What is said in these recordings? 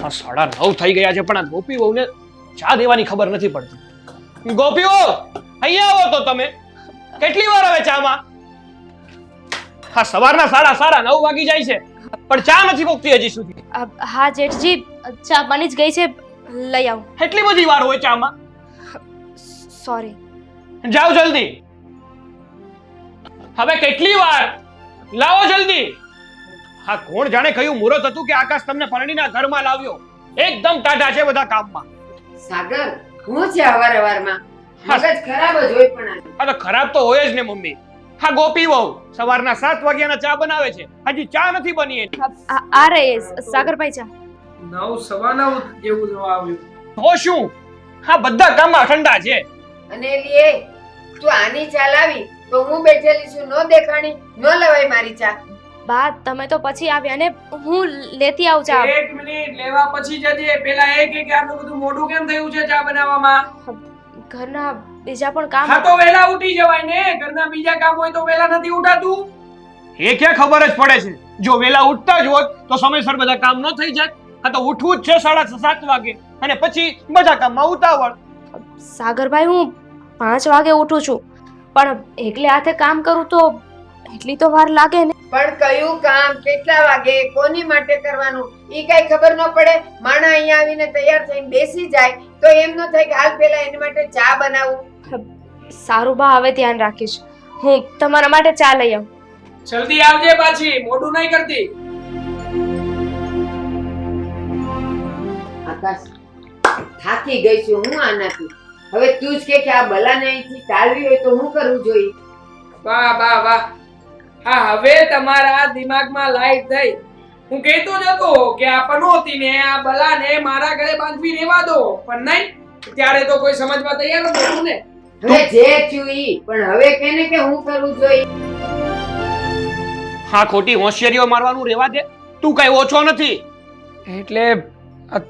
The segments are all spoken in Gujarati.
9:30 થઈ ગયા છે પણ આ ગોપી વહુને ચા દેવાની ખબર નથી પડતી. ગોપી વહુ અહીંયા આવો તો તમે. કેટલી વાર હવે ચામાં? હા, સવારના 9:30 વાગી જાય છે પણ ચા નથી પોકતી હજી સુધી. હા જેઠજી, ચા બની જ ગઈ છે, લઈ આવો. એટલી બધી વાર હોય ચામાં? સોરી. જાઓ જલ્દી. હવે કેટલી વાર? લાવો જલ્દી. હા, કોણ જાણે કયું મુહૂર્ત હતું કે આકાશ તમને પરણીના ઘરમાં લાવ્યો. એકદમ ટાઢા છે બધા કામમાં. સાગર, હું છે અવારવારમાં મગજ ખરાબ જ હોય પણ આ તો ખરાબ તો હોય જ ને મમ્મી. હા, ગોપી વહુ સવારના 7 વાગ્યાના ચા બનાવે છે, હજી ચા નથી બની એની. આ રે સાગરભાઈ ચા. 9:15 જેવું જવા આવ્યું. તો શું? હા, બધા કામમાં ઠંડા છે. અને લીએ તું આની ચા લાવી તો હું બેઠેલી છું, નો દેખાણી, નો લવાય મારી ચા. બા તમે તો પછી આવ્યા ને, હું લેતી આવું ચા. 1 મિનિટ લેવા પછી જજે. પેલા એ કે આટલું બધું મોડું કેમ થયું છે ચા બનાવવામાં? ઘરના બીજા પણ કામ. હા તો વેલા ઉઠી જવાય ને. ઘરના બીજા કામ હોય તો વેલા નથી ઉઠાતું. એ ક્યાં ખબર જ પડે છે? જો વેલા ઉઠતા જ હોત તો સમયસર બધા કામ ન થઈ જાત. હા, તો ઉઠવું જ છે 7:30 વાગે અને પછી બધા કામમાં ઉતાવળ. સાગરભાઈ હું 5 વાગે ઉઠું છું, પણ એકલે હાથે કામ કરું તો એટલી તો વાર લાગે ને. પણ કયું કામ કેટલા વાગે કોની માટે કરવાનું ઈ કઈ ખબર ન પડે. માણા અહીંયા આવીને તૈયાર થઈને બેસી જાય તો એમ ન થાય કે હાલ પેલા એની માટે ચા બનાવું. સારું બા, હવે ધ્યાન રાખીશ. હું તમારા માટે ચા લઈ આવું. જલ્દી આવજે પાછી, મોડું નહીં કરતી. આકાશ, થાકી ગઈ છું હું આનાથી. હવે તું જ કે આ બલાને અહીંથી ટાળવી હોય તો હું કરવું જોઈએ? વાહ વાહ વાહ. હા, હવે તમારા દિમાગમાં લાઈટ થઈ. હું કહેતો જ હતો કે આ પનોતીને આ બલાને મારા ઘરે બાંધવી રહેવા દો, પણ નહીં. ત્યારે તો કોઈ સમજવા તૈયાર નહોતું ને. હવે જે થયું ઈ, પણ હવે કેને કે હું કરવું જોઈએ? હા, ખોટી હોશિયારીઓ મારવાનું રહેવા દે. તું કઈ ઓછો નથી. એટલે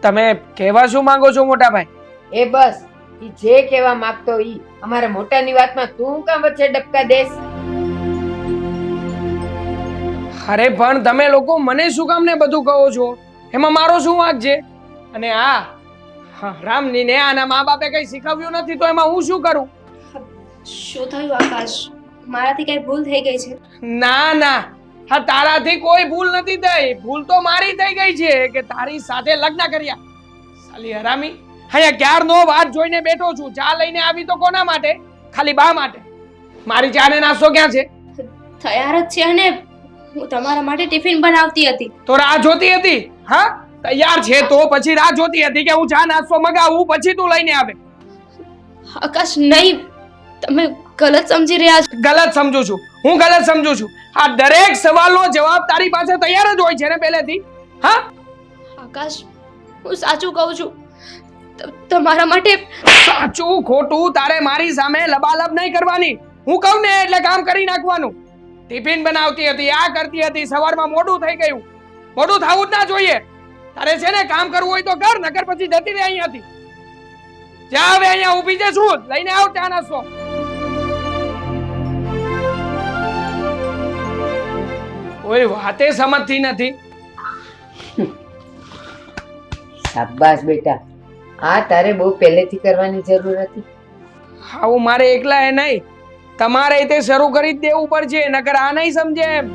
તમે કહેવા શું માંગો છો મોટા ભાઈ? એ બસ, ઈ જે કહેવા માંગતો ઈ. અમારા મોટાની વાતમાં તું કામ વચ્ચે ડબકા દેસ? અરે પણ તમે લોકો મને શું કામ ને બધું કહો છો? એમાં મારો શું વાંક છે? અને રામની ને આના મા બાપે કઈ શીખવ્યું નથી તો એમાં હું શું કરું? શું થયું આકાશ? મારાથી કઈ ભૂલ થઈ ગઈ છે? ના ના, હા તારાથી કોઈ ભૂલ નથી થઈ. ભૂલ તો મારી થઈ ગઈ છે કે તારી સાથે લગ્ન કર્યા. સાલી હરામી, અહીંયા ક્યારનો વાત જોઈને બેઠો છું. ચા લઈને આવી તો કોના માટે? ખાલી બા માટે. મારી ચા ને નાસ્તો ક્યાં છે? તૈયાર જ છે અને હું તમારા માટે ટિફિન બનાવતી હતી. તો રાહ જોતી હતી? હા, તૈયાર છે તો પછી રાહ જોતી હતી કે હું ચા નાસ્તો મગાવું પછી તું લઈને આવે. આકાશ નહીં, તમે ગલત સમજી રહ્યા છો. ગલત સમજુ છું? હું ગલત સમજુ છું? આ દરેક સવાલનો જવાબ તારી પાસે તૈયાર જ હોય છે ને પહેલેથી. હા આકાશ, હું સાચું કહું છું. તમારા માટે સાચું ખોટું તારે મારી સામે લબાલબ નહીં કરવાની. હું કહું ને એટલે કામ કરી નાખવાનું. ટિફિન બનાવતી હતી, આ કરતી હતી, સવારમાં મોડું થઈ ગયું. મોડું થવું જ ના જોઈએ. તારે છે ને કામ કરવું હોય તો કર, નકર પછી જતી રહે અહીંયાથી. જા હવે અહીંયા ઊભી છે, શું લઈને આવ ચા નાસ્તો. કોઈ વાતે સમજતી નથી. શાબાશ બેટા, આ તારે બહુ પહેલેથી કરવાની જરૂર હતી. આવું મારે એકલા એ નહીં, તમારે તે શરૂ કરી જ દેવું પડશે, નકર આ નહીં સમજે એમ.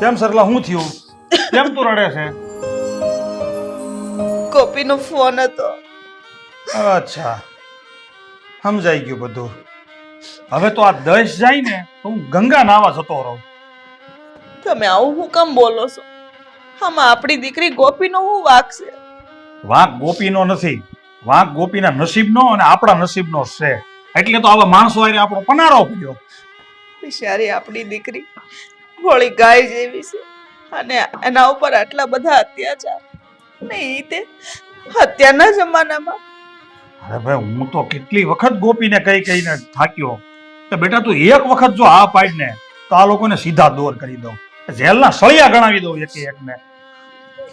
કેમ સરલા, શું થયું? કેમ તું રડે છે? ગોપીનો ફોન હતો. અચ્છા, સમજાઈ ગયું બધું. હવે તો આ દસ જાય ને તો હું ગંગા નાવા જતો રહું. તમે આવું હું કેમ બોલો છો? આમાં આપણી દીકરી ગોપીનો શું વાંક છે? વાંક ગોપીનો નથી, વાંક ગોપીના નસીબનો અને આપણા નસીબનો છે. એટલે તો આવા માણસો હારે આપણો પનારો પડ્યો. બિચારી આપણી દીકરી ભોળી ગાય જેવી છે અને એના ઉપર આટલા બધા અત્યાચાર ને ઈ તે અત્યારના જમાનામાં. અરે ભાઈ, હું તો કેટલી વખત ગોપીને કહીને થાક્યો કે બેટા તું એક વખત જો હા પાડીને તો આ લોકોને સીધા દોર કરી દઉં, જેલના સળિયા ગણાવી દઉં એક એકને.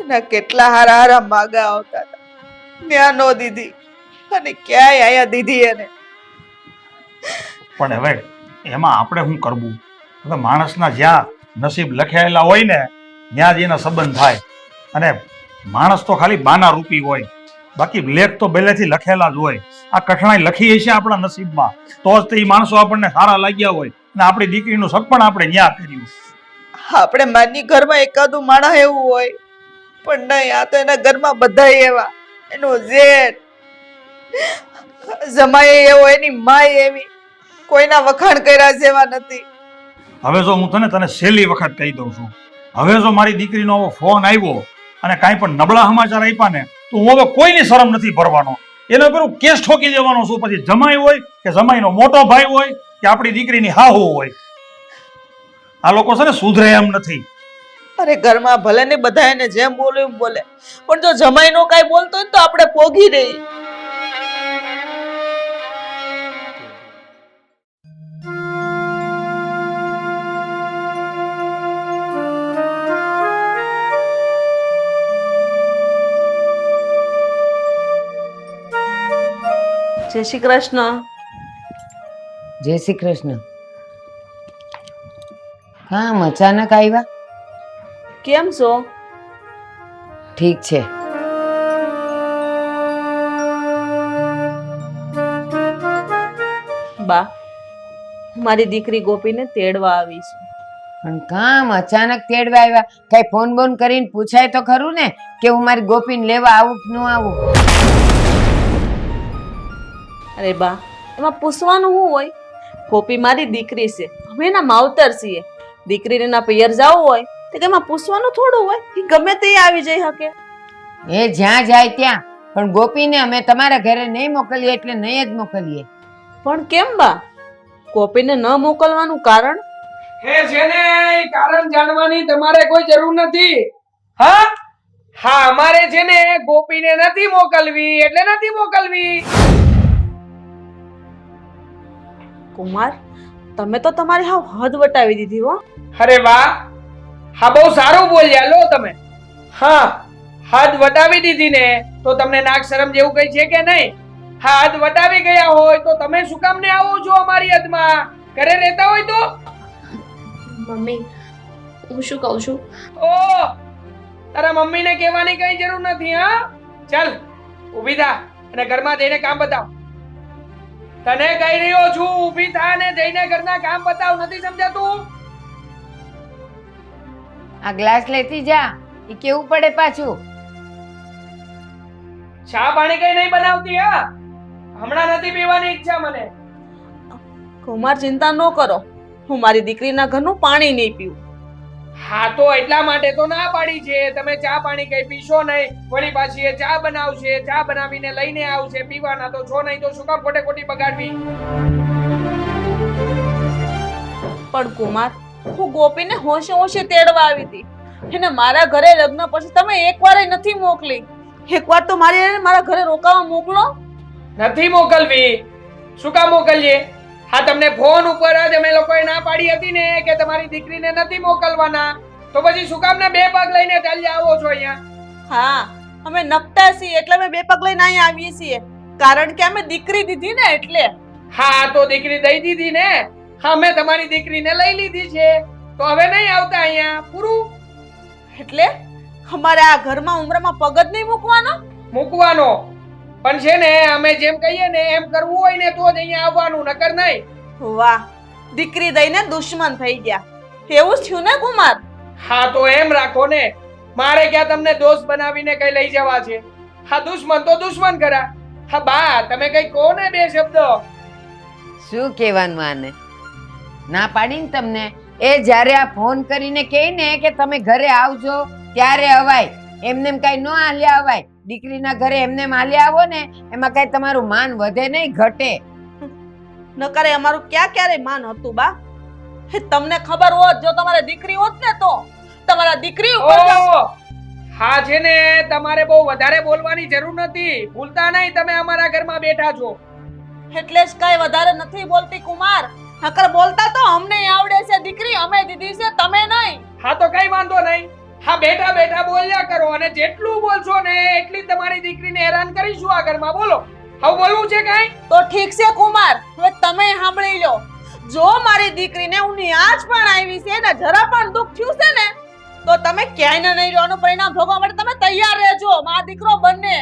એના કેટલા હારા હારા માગા આવતા હતા, ત્યાં નો દીધી અને ક્યાંય આયા દીધી એને. પણ હવે એમાં આપણે શું કરવું? હવે માણસના જ્યાં નસીબ લખાયેલા હોય ને ત્યાં જ એના સંબંધ થાય. અને માણસ તો ખાલી બાના રૂપી હોય, બાકી લેખ તો પહેલેથી લખેલા જ હોય. આ કઠણાઈ લખી હશે આપણા નસીબમાં તો જ તે માણસો આપણને સારા લાગ્યા હોય અને આપણી દીકરીનું સગપણ આપણે ન્યા કર્યું. આપણે માની ઘરમાં એકાદું માણસ એવું હોય, પણ નહીં, આ તો એના ઘરમાં બધા એવા. એનો જેઠ જમાય એવો, એની માય એવી, કોઈના વખાણ કર્યા જેવા નથી. હવે જો હું તને છેલ્લી વખત કહી દઉં છું, હવે જો મારી દીકરીનો આવો ફોન આવ્યો અને કાંઈ પણ નબળા સમાચાર આપ્યા ને તો હું હવે કોઈની શરમ નથી ભરવાનો. એનો પેલું કેસ ઠોકી દેવાનો છું. પછી જમાઈ હોય કે જમાઈનો મોટો ભાઈ હોય કે આપણી દીકરીની હાહુ હોય, આ લોકો છે ને સુધરે એમ નથી. અરે ઘરમાં ભલે ને બધા એને જેમ બોલે એમ બોલે, પણ જો જમાઈ નો કાંઈ બોલતો હોય ને તો આપણે પોગી રહી. જય શ્રી કૃષ્ણ. જય શ્રી કૃષ્ણ. કામ અચાનક આવ્યા? કેમ છો? ઠીક છે. બા, મારી દીકરી ગોપીને તેડવા આવી છે. પણ કામ અચાનક તેડવા આવ્યા? કઈ ફોન બોન કરીને પૂછાય તો ખરું ને કે હું મારી ગોપીને લેવા આવું કે ન આવું? અરે બા, એમાં પૂછવાનું શું હોય? ગોપી મારી દીકરી છે, અમે એના માવતર છીએ. દીકરીને એના પિયર જવું હોય તો એમાં પૂછવાનું થોડું હોય, એ ગમે તે આવી જઈ શકે. એ જ્યાં જાય ત્યાં, પણ ગોપીને અમે તમારા ઘરે નહીં મોકલીએ એટલે નહીં જ મોકલીએ. પણ કેમ બા? ગોપીને ન મોકલવાનું કારણ? હે જેને ઈ કારણ જાણવાની તમારે કોઈ જરૂર નથી. હા હા, અમારે છે ને ગોપીને નથી મોકલવી એટલે નથી મોકલવી. કુમાર, તમે તો તમારી હાવ હદ વટાવી દીધી હો. અરે વાહ, હા બહુ સારું બોલ્યા લો તમે. હા, હદ વટાવી દીધી ને તો તમને નાક શરમ જેવું કઈ છે કે નહીં? હા, હદ વટાવી ગયા હોય તો તમે શું કામ ને આવો છો અમારી હદમાં? ઘરે રહેતા હોય તો? મમ્મી, હું શું કહું છું? ઓ, તારા મમ્મીને કહેવાની કઈ જરૂર નથી. હા, ચાલ ઊભી થા અને ઘરમાં જઈને કામ બતાવ. તને કહી રહ્યો છું, ઊભી થા ને જઈને ઘરના કામ બતાવ. નથી સમજાતું? આ ગ્લાસ લેતી જા, એ કેવું પડે પાછું. ચા પાણી કઈ નહીં બનાવતી? હા, હમણાં નથી પીવાની ઈચ્છા મને. કુમાર, ચિંતા ન કરો, હું મારી દીકરીના ઘરનું પાણી નહીં પીવું. હા, તો એટલા માટે તો ના પાડી છે. તમે ચા પાણી કઈ પીશો નહીં. વળી પાછી એ ચા બનાવશે, ચા બનાવીને લઈને આવશે. પીવાના તો છો નહીં, તો શું કામ ખોટે ખોટી બગાડવી? પણ કુમાર, હું ગોપીને હોશે હોશે તેડવા આવી હતી. એને મારા ઘરે લગ્ન પછી તમે એકવાર નથી મોકલી. એકવાર તો મારા ઘરે રોકાવા મોકલો. નથી મોકલવી. શું કામ મોકલીએ? હા, તમને ફોન ઉપર જ અમે લોકોએ ના પાડી હતી ને કે તમારી દીકરીને નથી મોકલવાના, તો પછી શું કામ ને બે પગ લઈને ચાલી આવો છો અહીંયા? હા, અમે નપટા છીએ એટલે અમે બે પગ લઈને અહીંયા આવીએ છીએ, કારણ કે અમે દીકરી દીધી ને એટલે. હા, તો દીકરી દઈ દીધી ને. હા, મેં તમારી દીકરીને લઈ લીધી છે, તો હવે નહીં આવતા અહીંયા. પૂરું. એટલે અમારે આ ઘરમાં ઉમરામાં પગ જ નહીં મૂકવાનો? મૂકવાનો પણ છે ને, અમે જેમ કહીએ ને એમ કરવું હોય ને તો જ અહીંયા આવવાનું, નકર નહીં. વાહ, દીકરી દઈને દુશ્મન થઈ ગયા. એવું જ થયું ને કુમાર? હા, તો એમ રાખો ને. મારે ક્યાં તમને દોસ્ત બનાવીને કઈ લઈ જવા છે? હા, દુશ્મન તો દુશ્મન કરા. હા બા, તમે કઈ કહો ને બે શબ્દ. શું કહેવાનું આને? ના પાડીને તમને. એ જ્યારે આ ફોન કરીને કહે ને કે તમે ઘરે આવજો ત્યારે અવાય, એમને એમ કઈ ન હાલ્યા અવાય. દીકરીના ઘરે એમને માલી આવો ને એમાં કઈ તમારું માન વધે નહીં ઘટે. નકરે અમારું ક્યારે માન હતું બા? હે, તમને ખબર હોત જો તમારે દીકરી હોત ને તો તમારા દીકરી ઉપર ઓહો! હા છે ને, તમારે બહુ વધારે બોલવાની જરૂર નથી. ભૂલતા નહીં તમે અમારા ઘરમાં બેઠા છો. એટલે જ કઈ વધારે નથી બોલતી કુમાર. નકર બોલતા તો અમને આવડે છે દીકરી, અમે દીધી છે, તમે નહીં. હા તો કઈ વાંધો નહીં. હા, બેઠા બેઠા બોલ્યા કરો અને જેટલું બોલશો ને એટલી તમારી દીકરીને હેરાન કરીશું આ ઘરમાં. બોલો, હવે બોલવું છે કઈ? તો ઠીક છે કુમાર, હવે તમે સાંભળી લો. જો મારી દીકરીને ઊની આંચ પણ આવી છે ને જરા પણ દુઃખ થયું છે ને તો તમે ક્યાંય નહીં રહેવાનું પરિણામ ભોગવવા માટે તમે તૈયાર રહેજો. મા દીકરો બંને.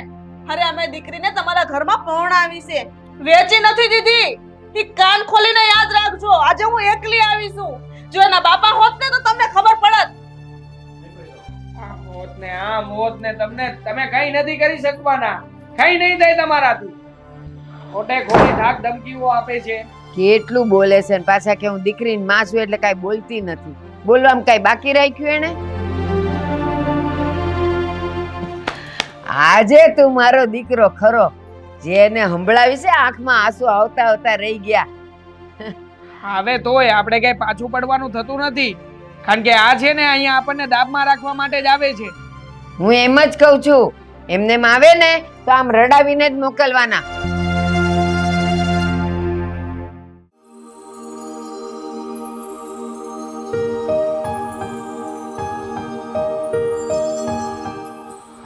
અરે અમે દીકરીને તમારા ઘરમાં પરણાવી છે, વેચી નથી દીધી. ઈ કાન ખોલીને યાદ રાખજો. આજે હું એકલી આવી છું. જો એના બાપા હોત ને તો તમને ખબર પડત. આ મોત ને આ મોત ને તમે કઈ નથી કરી શકવાના. કઈ નહીં થાય તમારાથી. ખોટે ખોટી ધાક ધમકીઓ આપે છે. કેટલું બોલે છે ને પાછા કે હું દીકરીની માં છું એટલે કઈ બોલતી નથી. બોલવામાં કઈ બાકી રાખ્યું એને? આજે તું મારો દીકરો ખરો, જેને સંભળાવી છે આંખમાં આંસુ આવતા આવતા રહી ગયા. હવે તોય આપણે કઈ પાછું પડવાનું થતું નથી. કારણ કે આ છે ને અહીંયા આપણને દાબમાં રાખવા માટે જ આવે છે. હું એમ જ કઉ છું, એમને આવે ને તો આમ રડાવીને જ મોકલવાના.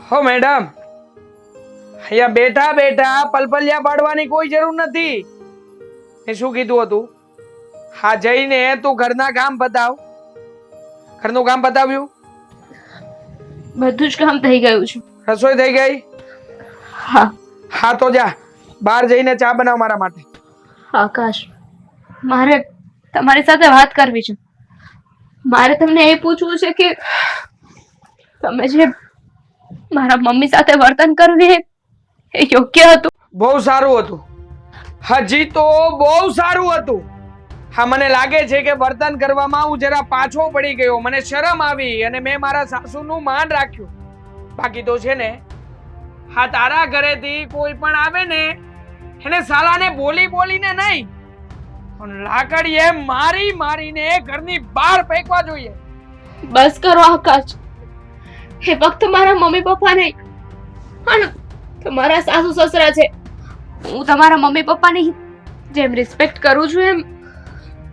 હો મેડમ, અહીંયા બેઠા બેઠા પલપલિયા પાડવાની કોઈ જરૂર નથી. એ શું કીધું હતું? હા, જઈને તું ઘરના કામ બતાવ. ઘરનું કામ બતાવ્યું? બધું જ કામ થઈ ગયું છે. રસોઈ થઈ ગઈ? હા. હા તો જા બહાર જઈને ચા બનાવ મારા માટે. આકાશ, મારે તમારી સાથે વાત કરવી છે. મારે તમને એ પૂછવું છે કે તમે જે મારા મમ્મી સાથે વર્તન કરવું એ યોગ્ય હતું? બહુ સારું હતું. હજી તો બહુ સારું હતું. હા, મને લાગે છે કે વર્તન કરવામાં હું જરા પાછો પડી ગયો. મને શરમ આવી અને મેં મારા સાસુનું માન રાખ્યું. બાકી તો છે ને, હા, તારા ઘરેથી કોઈ પણ આવે ને એને સાલાને બોલી બોલીને નહીં પણ લાકડીએ મારી મારીને ઘરની બહાર ફેંકવા જોઈએ. બસ કરો આકાશ. એ ફક્ત મારા મમ્મી પપ્પા નહીં અને તમારા સાસુ સસરા છે. હું તમારા મમ્મી પપ્પાની જેમ રિસ્પેક્ટ કરું છું એમ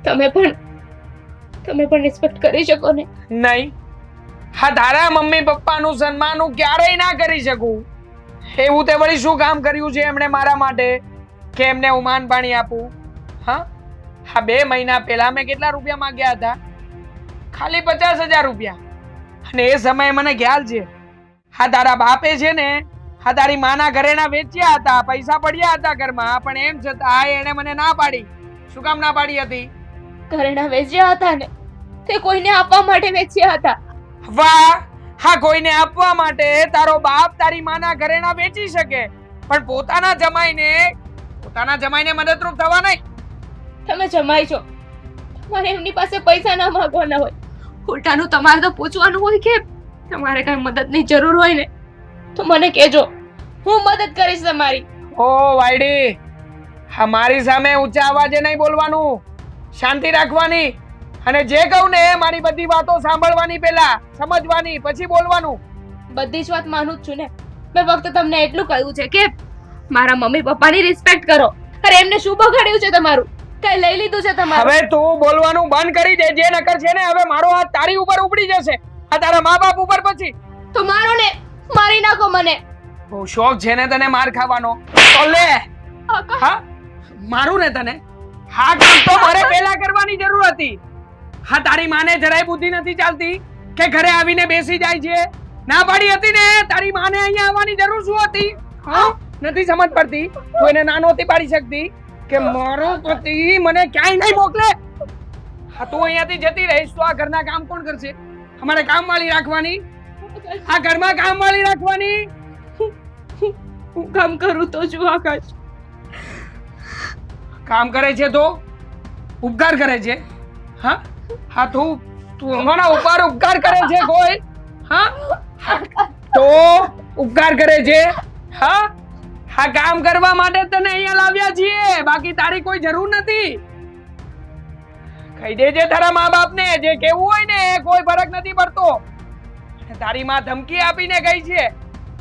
તમે પણ રિસ્પેક્ટ કરી શકો ને? નહીં. હા, તારા મમ્મી પપ્પાનું સન્માન હું ક્યારેય ના કરી શકું. એવું તે વળી શું કામ કર્યું છે એમણે મારા માટે કે એમને હું માન પાણી આપું? હા, 2 મહિના પહેલા મેં કેટલા રૂપિયા માંગ્યા હતા? ખાલી 50,000 રૂપિયા. અને એ સમયે મને ખ્યાલ છે, હા, તારા બાપે છે ને, હા, તારી માના ઘરેના વેચ્યા હતા, પૈસા પડ્યા હતા ઘરમાં, પણ એમ છતાં એને મને ના પાડી. શું કામ ના પાડી હતી? ઘરેણા વેચ્યા હતા ને તે કોઈને આપવા માટે વેચ્યા હતા. વાહ! હા, કોઈને આપવા માટે તારો બાપ તારી માના ઘરેણા વેચી શકે, પણ પોતાના જમાઈને મદદરૂપ થવા નહીં. તમે જમાઈ છો, તમારે એમની પાસે પૈસા ના માંગવાના હોય. ઉલટાનું તમારે તો પૂછવાનું હોય કે તમારે કઈ મદદની જરૂર હોય ને તો મને કહેજો, હું મદદ કરીશ તમારી. ઓ વાયડી, હા, મારી સામે ઊંચા અવાજે નહીં બોલવાનું, શાંતિ રાખવાની અને જે કહું ને મારી બધી વાતો સાંભળવાની, પહેલા સમજવાની, પછી બોલવાનું. બધી જ વાત માનું જ છું ને. મેં ફક્ત તમને એટલું કહ્યું છે કે મારા મમ્મી પપ્પાની રિસ્પેક્ટ કરો. અરે એમને શું બગાડ્યું છે તમારું? કઈ લઈ લીધું છે તમારું? હવે તું બોલવાનું બંધ કરી દે. જે નકર છે ને, હવે મારો હાથ તારી ઉપર ઉપડી જશે, આ તારા મા બાપ ઉપર પછી. તો મારો ને, મારી નાખો મને. બહુ શોખ છે ને તને માર ખાવાનો? તો લે. હા, મારું ને તને? હા, કામ તો મારે પહેલા કરવાની જરૂર હતી. હા, તારી માને જરાય બુદ્ધિ નથી ચાલતી કે ઘરે આવીને બેસી જાય છે? ના પાડી હતી ને, તારી માને અહીંયા આવવાની જરૂર શું હતી? હા, નથી સમજ પડતી? તું એને ના નહોતી પાડી શકતી કે મારો પતિ મને ક્યાંય નહીં મોકલે? હા, તું અહીંયાથી જતી રહીશ તો આ ઘરના કામ કોણ કરશે? અમારે કામવાળી રાખવાની, આ ઘરમાં કામવાળી રાખવાની. હું કામ કરું તો છું આકાશ. કામ કરે છે તો ઉપકાર કરે છે? હા, હા, તું અમારા ઉપર ઉપકાર કરે છે કોઈ? હા, તો ઉપકાર કરે છે? હા, આ કામ કરવા માટે જ તને અહીંયા લાવ્યા છીએ, બાકી તારી કોઈ જરૂર નથી. કહી દેજે તારા મા બાપને જે કેવું હોય ને એ કોઈ ફરક નથી પડતો. તારી માં ધમકી આપીને ગઈ છે,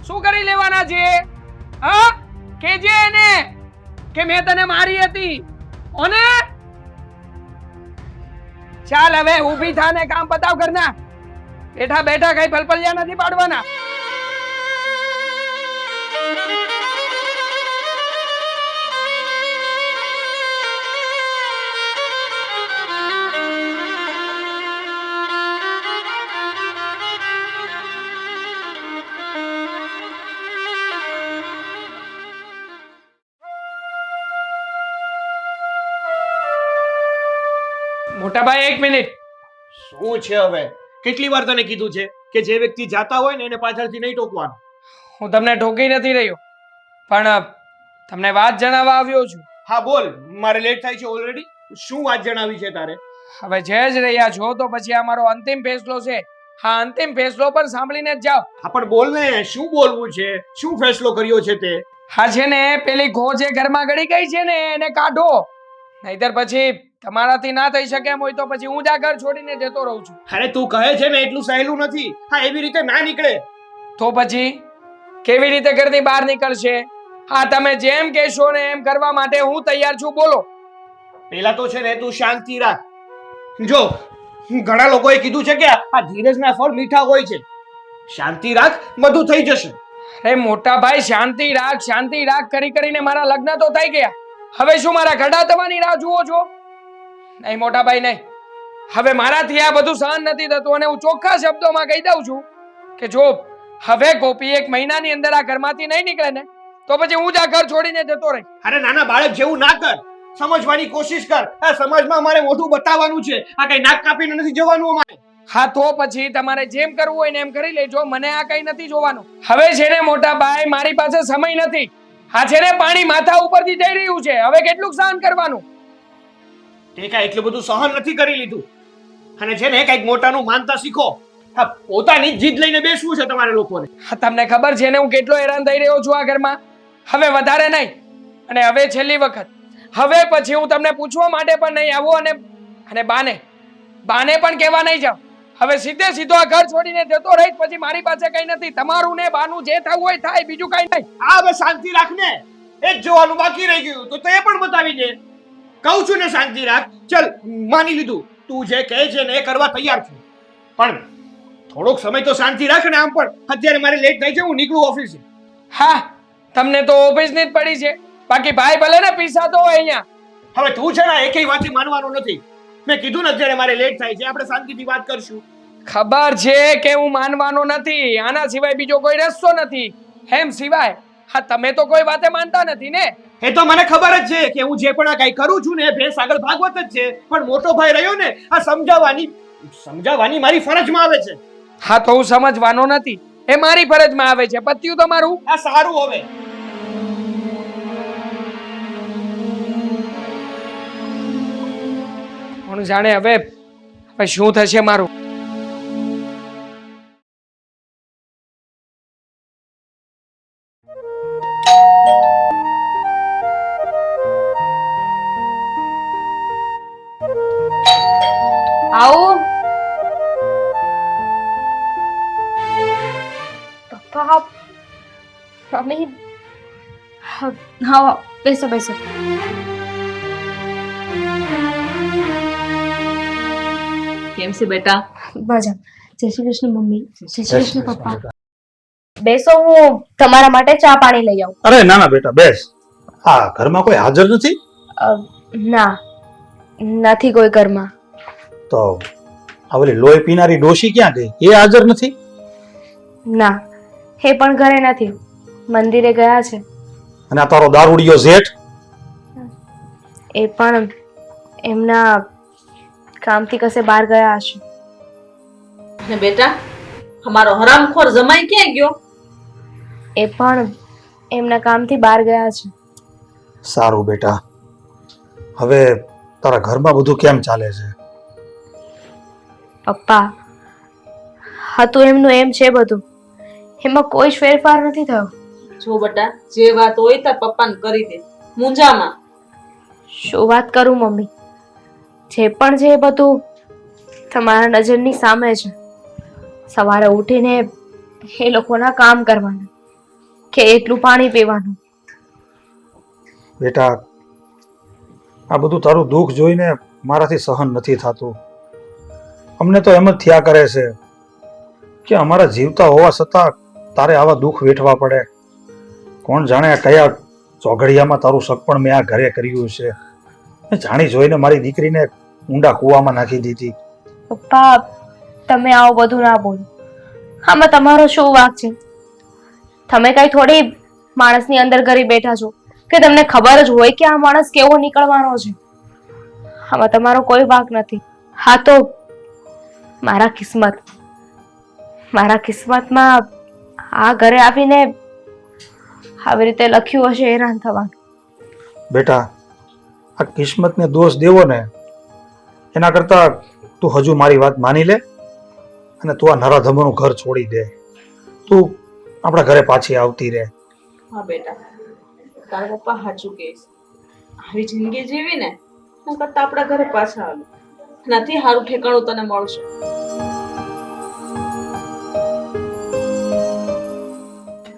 શું કરી લેવાના છે? હા, કેજે એને કે મેં તને મારી હતી. ઓને ચાલ હવે ઊભી થા ને કામ પતાવ કરના. બેઠા બેઠા કઈ ફલફલિયા નથી પાડવાના. મોટા ભાઈ એક મિનિટ. શું છે હવે? કેટલી વાર તને કીધું છે કે જે વ્યક્તિ જાતા હોય ને એને પાછળથી નહીં ટોકવાનું. હું તમને ઠોકી નથી રહ્યો, પણ તમને વાત જણાવવા આવ્યો છું. હા બોલ, મારે લેટ થાય છે ઓલરેડી. શું વાત જણાવી છે તારે? હવે જે જ રહ્યા છો તો પછી આ મારો અંતિમ ફેસલો છે. હા, અંતિમ ફેસલો પણ સાંભળીને જ જાઓ. હા પણ બોલ ને, શું બોલવું છે? શું ફેસલો કર્યો છે તે? હા છે ને, પેલી ઘો જે ઘરમાં ગળી ગઈ છે ને એને કાઢો, નહીતર પછી તમારાથી ના થઈ શકે એમ હોય તો પછી હું જ આ ઘર છોડીને જતો રહું છું. અરે તું કહે છે ને એટલું સહેલું નથી. હા, એવી રીતે ના નીકળે. તો પછી કેવી રીતે ઘરની બહાર નીકળશે? હા, તમે જેમ કહેશો ને એમ કરવા માટે હું તૈયાર છું. બોલો. પેલા તો છે ને તું શાંતિ રાખ. જો ઘણા લોકોએ કીધું છે કે આ ધીરજના ફળ મીઠા હોય છે. શાંતિ રાખ, બધું થઈ જશે. અરે મોટા ભાઈ, શાંતિ રાખ કરી કરીને મારા લગ્ન તો થઈ ગયા. હવે શું મારા ઘડા થવાની રાહ જુઓ છો? નહીં મોટા ભાઈ, નહીં. હવે મારાથી આ બધું સહન નથી થતું અને હું ચોખ્ખા શબ્દોમાં કહી દઉં છું કે જો હવે ગોપી 1 મહિનાની અંદર આ ઘરમાંથી નહીં નીકળે ને તો પછી હું જ આ ઘર છોડીને જતો રહી. અરે નાના બાળક જેવું ના કર. સમજવાની કોશિશ કર. આ સમાજમાં અમારે મોઢું બતાવવાનું છે. આ કઈ નાક કાપીને નથી જવાનું અમારે. હા, તો પછી તમારે જેમ કરવું હોય ને એમ કરી લેજો. મને આ કઈ નથી જોવાનું. હવે છે ને મોટા ભાઈ, મારી પાસે સમય નથી. હા છે ને, પાણી માથા ઉપરથી જઈ રહ્યું છે. હવે કેટલું સહન કરવાનું? તે કાંઈ એટલું બધું સહન નથી કરી લીધું. અને છે ને કઈક મોટાનું માનતા શીખો. હા, પોતાની જીદ લઈને બેસવું છે તમારે લોકોને. હા, તમને ખબર છે ને હું કેટલો હેરાન થઈ રહ્યો છું આ ઘરમાં. હવે વધારે નહીં, અને હવે છેલ્લી વખત. હવે પછી હું તમને પૂછવા માટે પણ નહીં આવું અને બાને પણ કહેવા નહીં જાઉં. હવે સીધે સીધો આ ઘર છોડીને જતો રહીશ. પછી મારી પાસે કઈ નથી. તમારું ને બાનું જે થવું હોય થાય, બીજું કઈ નહીં. આ બસ શાંતિ રાખ ને. એ જ જોવાનું બાકી રહી ગયું તો એ પણ બતાવી દે. કહું છું ને શાંતિ રાખ. ચલ, માની લીધું. તું જે કહે છે ને એ કરવા તૈયાર છું, પણ થોડોક સમય તો શાંતિ રાખ ને. આમ પણ અત્યારે મારે લેટ થાય છે, હું નીકળું ઓફિસે. હા, તમને તો ઓફિસની જ પડી છે. બાકી ભાઈ ભલે ને પીસાતો હોય અહીંયા. હવે તું છે ને એકેય વાતે માનવાનું નથી. મેં કીધું ને અત્યારે મારે લેટ થાય છે, આપણે શાંતિથી વાત કરશું. ખબર છે કે હું માનવાનો નથી. આના સિવાય બીજો કોઈ રસ્તો નથી. એમ સિવાય હા, તમે તો કોઈ વાતે માનતા નથી ને. એ તો મને ખબર જ છે કે હું જે પણ આ કઈ કરું છું ને એ ભેંસ આગળ ભાગવત જ છે. પણ મોટો ભાઈ રહ્યો ને, આ સમજાવવાની મારી ફરજમાં આવે છે. હા, તો હું સમજવાનો નથી, એ મારી ફરજમાં આવે છે. પત્યું તમારું. આ સારું. હવે કોણ જાણે હવે શું થશે મારું. આવો પપ્પા, મમ્મી. હા, બેસો બેસો. કેમ છે બેટા? મજા. જય શ્રી કૃષ્ણ મમ્મી. જય શ્રી કૃષ્ણ પપ્પા. બેસો, હું તમારા માટે ચા પાણી લઈ આવું. અરે ના ના બેટા, બેસ. હા, ઘરમાં કોઈ હાજર નથી? ના, નથી કોઈ ઘરમાં. તો આ ઓલી લોહી પીનારી ડોશી ક્યાં ગઈ? એ હાજર નથી? ના, એ પણ ઘરે નથી, મંદિરે ગયા છે. અને આ તારો દારૂડિયો શેઠ? એ પણ એમના કામથી કશે બહાર ગયા હશે. અને બેટા, અમારો હરામખોર જમાઈ ક્યાં ગયો? એ પણ એમના કામથી બહાર ગયા છે. સારું બેટા. હવે તારા ઘરમાં બધું કેમ ચાલે છે? પપ્પા, હતું એમનું એમ છે બધું. એમાં કોઈ જ ફેરફાર નથી થયો. જો બેટા, જે વાત હોય તાર પપ્પાને કરી દે મુંજામાં. શું વાત કરું મમ્મી? જે પણ છે એ બધું તમારા નજરની સામે છે. સવારે ઉઠીને એ લોકોના કામ કરવાના કે એટલું પાણી પીવાનું. બેટા, આ બધું તારું દુઃખ જોઈને મારાથી સહન નથી થતું. અમને તો એમ જ થયા કરે છે કે અમારા જીવતા હોવા છતાં તારે આવા દુઃખ વેઠવા પડે. કોણ જાણે કયા ચોઘડિયામાં તારું સગપણ મેં આ ઘરે કર્યું છે. મેં જાણી જોઈને મારી દીકરીને ઊંડા કૂવામાં નાખી દીધી. પપ્પા, તમે આવું બધું ના બોલો. આમાં તમારો શું વાંક છે? તમે કઈ થોડી માણસની અંદર ઘરે બેઠા છો કે તમને ખબર જ હોય કે આ માણસ કેવો નીકળવાનો છે. આમાં તમારો કોઈ વાંક નથી. હા તો મારા કિસ્મતમાં આ ઘરે આવીને આવી રીતે લખ્યું હશે હેરાન થવાનું. બેટા, આ કિસ્મતને દોષ દેવો ને એના કરતા તું હજુ મારી વાત માની લે અને તું આ નરાધમોનું ઘર છોડી દે. તું આપણા ઘરે પાછી આવતી રહે. હા બેટા, તારા પપ્પા સાચું કહે છે. આવી જિંદગી જીવી ને એના કરતા આપણા ઘરે પાછા આવે. નથી સારું ઠેકાણું તને મળશે.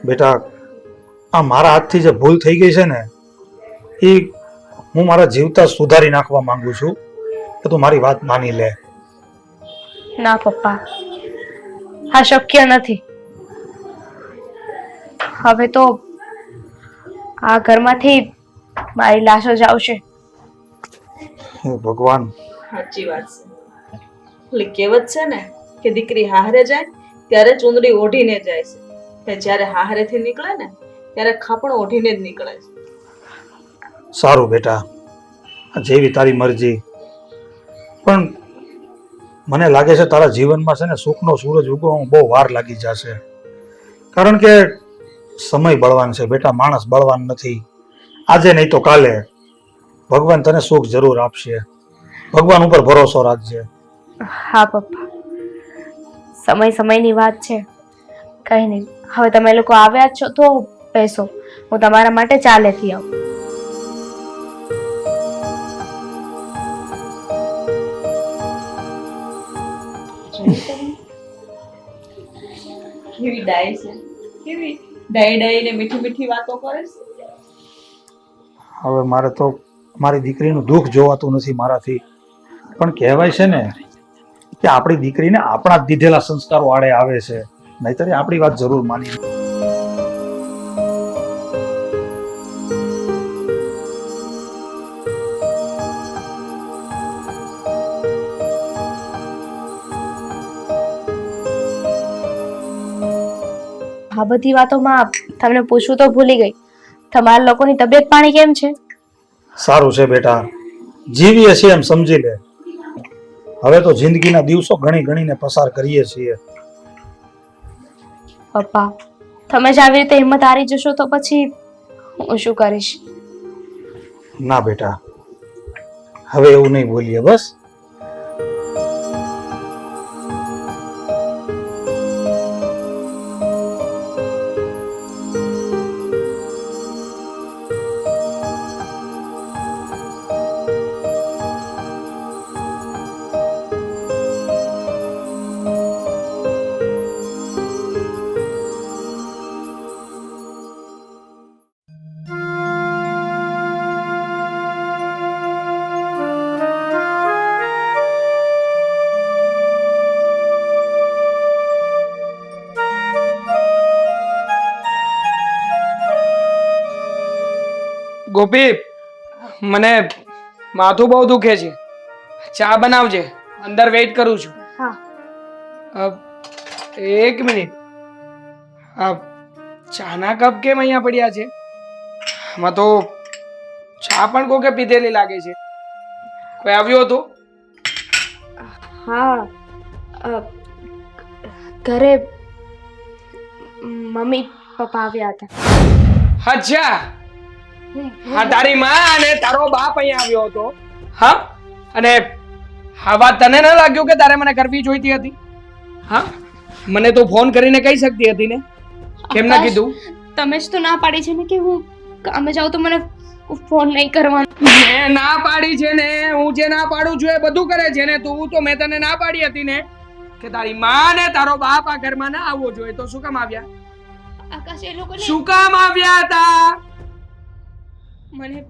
બેટા, આ મારા હાથથી જે ભૂલ થઈ ગઈ છે ને એ હું મારા જીવતા સુધારી નાખવા માંગુ છું. કે તું મારી વાત માની લે. ના પપ્પા, આ શક્ય નથી. હવે તો આ ઘરમાંથી મારી લાશ જ આવશે. હે ભગવાન. સાચી વાત છે. ઓલી કહેવત છે ને કે દીકરી હાહરે જાય ત્યારે ચૂંદડી ઓઢીને જાય છે, ને જ્યારે હાહરેથી નીકળે ને ત્યારે ખાપણ ઓઢીને જ નીકળે છે. સારું બેટા, જેવી તારી મરજી. પણ મને લાગે છે તારા જીવનમાં છે ને સુખનો સૂરજ ઉગવામાં બહુ વાર લાગી જશે. કારણ કે સમય બળવાન છે બેટા, માણસ બળવાન નથી. આજે નહીં તો કાલે ભગવાન તને સુખ જરૂર આપશે. ભગવાન ઉપર ભરોસો રાખજે. હા પપ્પા, સમયની વાત છે. કઈ નહીં, હવે તમે લોકો આવ્યા જ છો તો બેસો. હું તમારા માટે ચા લેતી આવું. કેવી ડાય છે, કેવી ડાઈ ને મીઠી મીઠી વાતો કરે છે. હવે મારે તો મારી દીકરીનું દુઃખ જોવાતું નથી મારાથી. પણ કહેવાય છે ને કે આપણી દીકરીને આપણા જ દીધેલા સંસ્કારો આડે આવે છે. નહીતર એ આપણી વાત જરૂર માની. આ બધી વાતોમાં તમને પૂછવું તો ભૂલી ગઈ, તમારા લોકોની તબિયત પાણી કેમ છે? સારું છે બેટા, જીવીએ છીએ એમ સમજી લે. હવે તો જિંદગીના દિવસો ગણી ગણીને પસાર કરીએ છીએ. પપ્પા, તમે જ આવી રીતે હિંમત હારી જશો તો પછી હું શું કરીશ? ના બેટા, હવે એવું નહીં બોલીએ બસ. ગોપી, મને માથું બહુ દુખે છે. ચા બનાવજે, અંદર વેઇટ કરું છું. હા. એક મિનિટ, ચાના કપ કેમ અહીંયા પડ્યા છે? આમાં તો ચા પણ કોકે પીધેલી લાગે છે. કોઈ આવ્યો હતો? હા, ઘરે મમ્મી પપ્પા આવ્યા હતા. અચ્છા, હા, તારી માં અને તારો બાપ અહીંયા આવ્યો હતો. હા, અને આ વાત તને ન લાગ્યું કે તારે મને કરવી જોઈતી હતી? હા, મને તો ફોન કરીને કહી શકતી હતી ને કેમ ના આકાશ, કીધું? તમે જ તો ના પાડી છે ને કે હું કામે જાઉં તો મને ફોન નહીં કરવાનો. મેં ના પાડી છે ને, હું જે ના પાડું છું એ બધું કરે છે ને તું. તો મેં તને ના પાડી હતી ને કે તારી માં ને તારો બાપ આ ઘરમાં ના આવવો જોઈએ, તો શું કામ આવ્યા? આકાશ, એ લોકોને શું કામ આવ્યા હતા? મને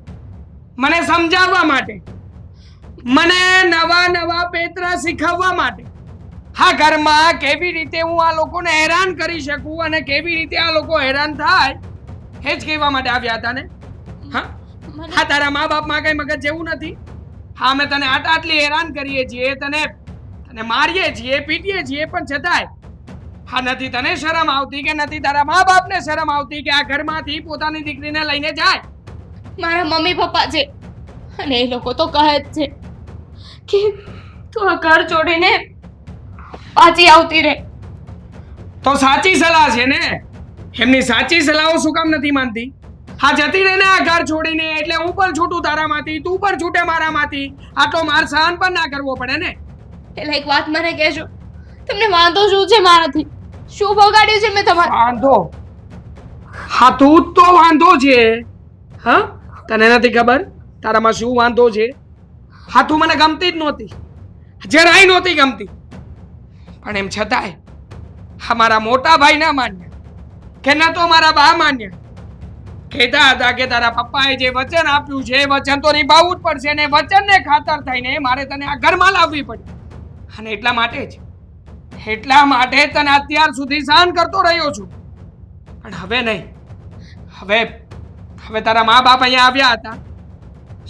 મને સમજાવવા માટે, મને નવા નવા પેતરા શીખવવા માટે. હા, ઘરમાં કેવી રીતે હું આ લોકોને હેરાન કરી શકું અને કેવી રીતે આ લોકો હેરાન થાય એ જ કહેવા માટે આવ્યા હતા ને. હા મને હા, તારા મા બાપમાં કઈ મગજ જેવું નથી? હા, અમે તને આટલી હેરાન કરીએ છીએ, તને મારીએ છીએ, પીટીએ છીએ, પણ છતાંય હા નથી તને શરમ આવતી કે નથી તારા મા બાપને શરમ આવતી કે આ ઘરમાંથી પોતાની દીકરીને લઈને જાય? મારા મમ્મી પપ્પા છે અને એ લોકો તો કહે જ છે કે તું આ ઘર છોડીને પાછી આવતી રહે. તો સાચી સલાહ છે ને? એમની સાચી સલાહો શું કામ નથી માનતી? હા, જતી રહે ને આ ઘર છોડીને, એટલે હું પણ છૂટું તારામાંથી, તું પણ છૂટે મારામાંથી. આટલો માર સહન પણ ના કરવો પડે ને. એટલે એક વાત મને કહેજો, તમને વાંધો શું છે મારાથી? શું બગાડ્યું છે મેં તમારા? વાંધો? હા, તું જ તો વાંધો છે. હા, તને નથી ખબર તારામાં શું વાંધો છે? હા, તું મને ગમતી જ નહોતી, જરાય નહોતી ગમતી, પણ એમ છતાંય મારા મોટા ભાઈ ના માન્યા કે ના તો મારા બા માન્યા. કહેતા હતા કે તારા પપ્પાએ જે વચન આપ્યું છે એ વચન તો નિભાવવું જ પડશે, ને વચનને ખાતર થઈને મારે તને આ ઘરમાં લાવવી પડી. અને એટલા માટે જ તને અત્યાર સુધી સહન કરતો રહ્યો છું. પણ હવે નહીં. હવે તારા મા બાપ અહીંયા આવ્યા હતા.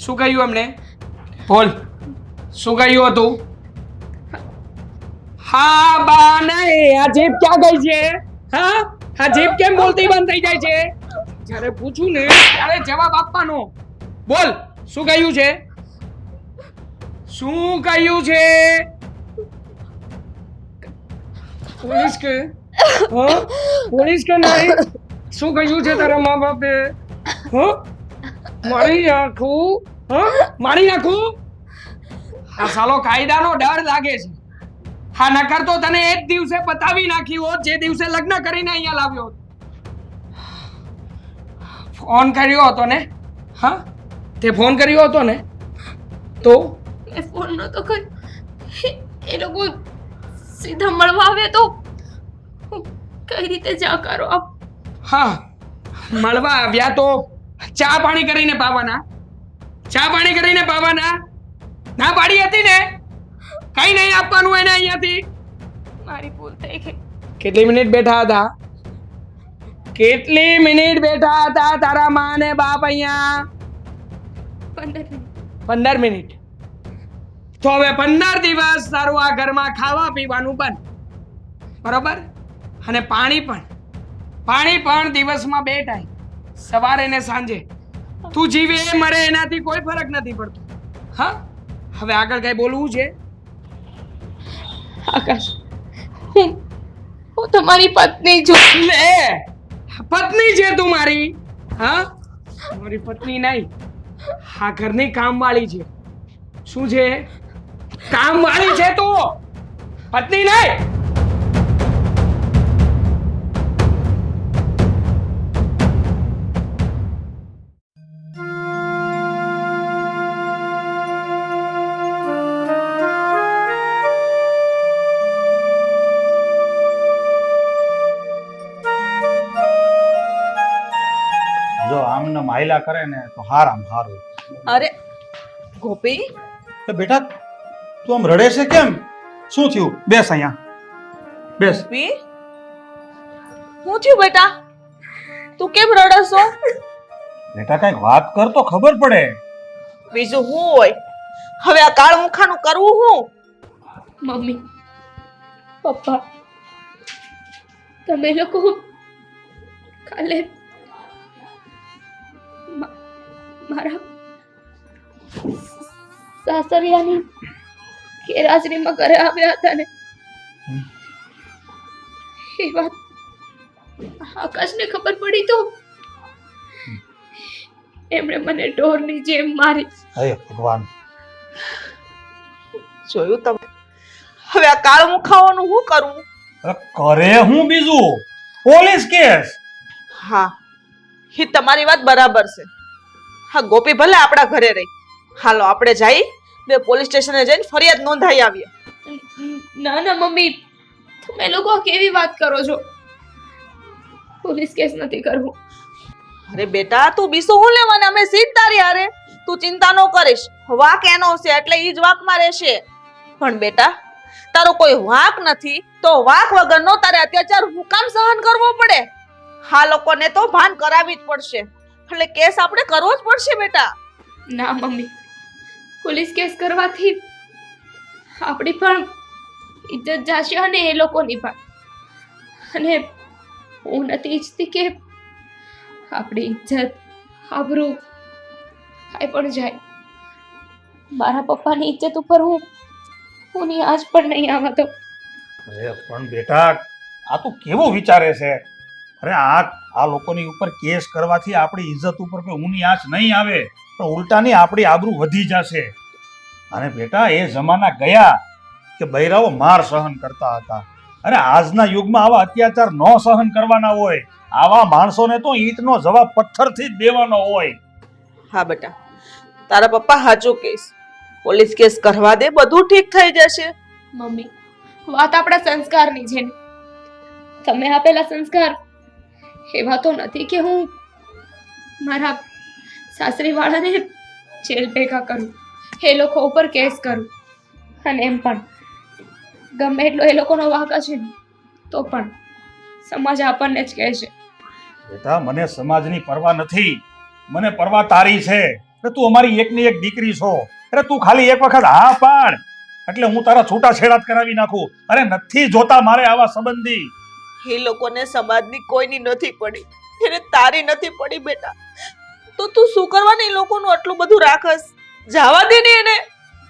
શું કહ્યું એમણે? બોલ, શું કહ્યું હતું? હા બા નહીં, આ જીભ ક્યાં ગઈ છે? હા, આ જીભ કેમ બોલતી બંધ થઈ જાય છે? જ્યારે પૂછું ને ત્યારે જવાબ આપવાનો. બોલ, શું કહ્યું છે? શું કહ્યું છે? પોલીસ કે? હા, પોલીસ કે નહીં? શું કહ્યું છે તારા મા બાપે? હા, મારી નાખું? હા, મારી નાખું? આ સાલો કાયદાનો ડર લાગે છે. હા, નકર તો તને એક દિવસે પતાવી નાખી હોત જે દિવસે લગ્ન કરીને અહીંયા લાવ્યો હોત. ફોન કર્યો હતો ને? હા, તે ફોન કર્યો હતો ને? તો મેં ફોન નતો કર્યો. એ લોકો સીધા મળવા આવે તો હું કઈ રીતે જા કરો આપ? હા, મળવા આવ્યા તો ચા પાણી કરીને પાવાના. ચા પાણી કરીને પાવાના. ના પાડી હતી ને, કઈ નહીં આપવાનું એને અહીંયાથી. મારી ભૂલ થઈ ગઈ. કેટલી મિનિટ બેઠા હતા? કેટલી મિનિટ બેઠા હતા તારા માં ને બાપ અહીંયા? 15 મિનિટ. 15 મિનિટ. તો હવે 15 દિવસ તારું આ ઘરમાં ખાવા પીવાનું બંધ, બરોબર? અને પાણી પણ દિવસમાં 2 ટાઈમ, સવારે ને સાંજે. તું જીવે મરે એનાથી કોઈ ફરક નથી પડતો. હા, હવે આગળ કઈ બોલવું છે? આકાશ, હું તમારી પત્ની છું. લે, પત્ની છે તું મારી? હા, મારી પત્ની નહીં, આ ઘરની કામવાળી છે. શું છે? કામવાળી છે તું, પત્ની નહીં. જો આમને માયલા કરે ને તો હારામ હારું. અરે ગોપી, એ બેટા તું આમ રડે છે કેમ? શું થયું? બેસ અહીંયા, બેસ. ગોપી, શું થયું બેટા? તું કેમ રડસ છો? બેટા કઈક વાત કર તો ખબર પડે. બીજું શું હોય? હવે આ કાળમુખાનું કરવું શું? મમ્મી, પપ્પા, તમે લોકો કાલે મારા સાસરિયાની ગેરહાજરીમાં ઘરે આવ્યા હતા ને, એ વાત આકાશને ખબર પડી તો એમણે મને ઢોરની જેમ મારી. હે ભગવાન. જોયું તમે? હવે આ કાળમુખાવાનું શું કરવું? અરે કરે હું બીજું? Police case. હા એ તમારી વાત બરાબર છે. હા ગોપી ભલે આપણા ઘરે રહી, હાલો આપણે જઈ ને પોલીસ સ્ટેશને જઈને ફરિયાદ નોંધાઈ આવીએ. ના ના મમ્મી, તમે લોકો કેવી વાત કરો છો? પોલીસ કેસ નથી કરવું. અરે બેટા તું બીસું હું લેવાને, અમે સીધ તારી હારે. તું ચિંતા ન કરીશ, વાક એનો છે એટલે ઈ જ વાકમાં રહેશે. પણ બેટા તારો કોઈ વાક નથી તો વાક વગરનો તારે અત્યાચાર હું કામ સહન કરવો પડે? હા લોકોને તો ભાન કરાવી જ પડશે, એટલે કેસ આપણે કરવો જ પડશે બેટા. ના મમ્મી, પોલીસ કેસ કરવાથી આપણી પણ ઇજ્જત જશે અને એ લોકોની પણ. અને હું નથી ઈચ્છતી કે આપણી ઇજ્જત આબરૂ કાંઈ પણ જાય. મારા પપ્પાની ઇજ્જત ઉપર હું ની આજ પણ નહીં આવવા દઉં. અરે પણ બેટા આ તું કેવો વિચારે છે? અરે આ લોકોની ઉપર કેસ કરવાથી આપણી ઇજ્જત ઉપર કોઈ ઊની આંચ નહીં આવે, પણ ઉલટાની આપણી આબરૂ વધી જશે. અને બેટા એ જમાના ગયા કે બૈરાઓ માર સહન કરતા હતા, અને આજના યુગમાં આવા અત્યાચાર ન સહન કરવાના હોય. આવા માણસોને તો ઈંટનો જવાબ પથ્થરથી જ દેવાનો હોય. હા બેટા તારા પપ્પા સાચું કહીશ, પોલીસ કેસ કરવા દે, બધું ઠીક થઈ જશે. મમ્મી, વાત આપણા સંસ્કારની છે ને. તમે આપેલા સંસ્કાર એવા તો નથી કે હું મારા સાસરી વાળાને જેલ ભેગા કરું, એ લોકો ઉપર કેસ કરું. અને એમ પણ ગમે એટલો એ લોકોનો વાંક છે ને તો પણ સમાજ આપણને જ કહેશે. બેટા મને સમાજની પરવા નથી, મને પરવા તારી છે. તું અમારી એકની એક દીકરી છો. અરે તું ખાલી એક વખત હા પાડ એટલે હું તારા છૂટા છેડા કરાવી નાખું. અરે નથી જોતા મારે આવા સંબંધી. એ લોકોને સમાજની કોઈની નથી પડી, એને તારી નથી પડી બેટા. તો તું શું કરવાની એ લોકોનું આટલું બધું રાખસ? જવા દે ને એને,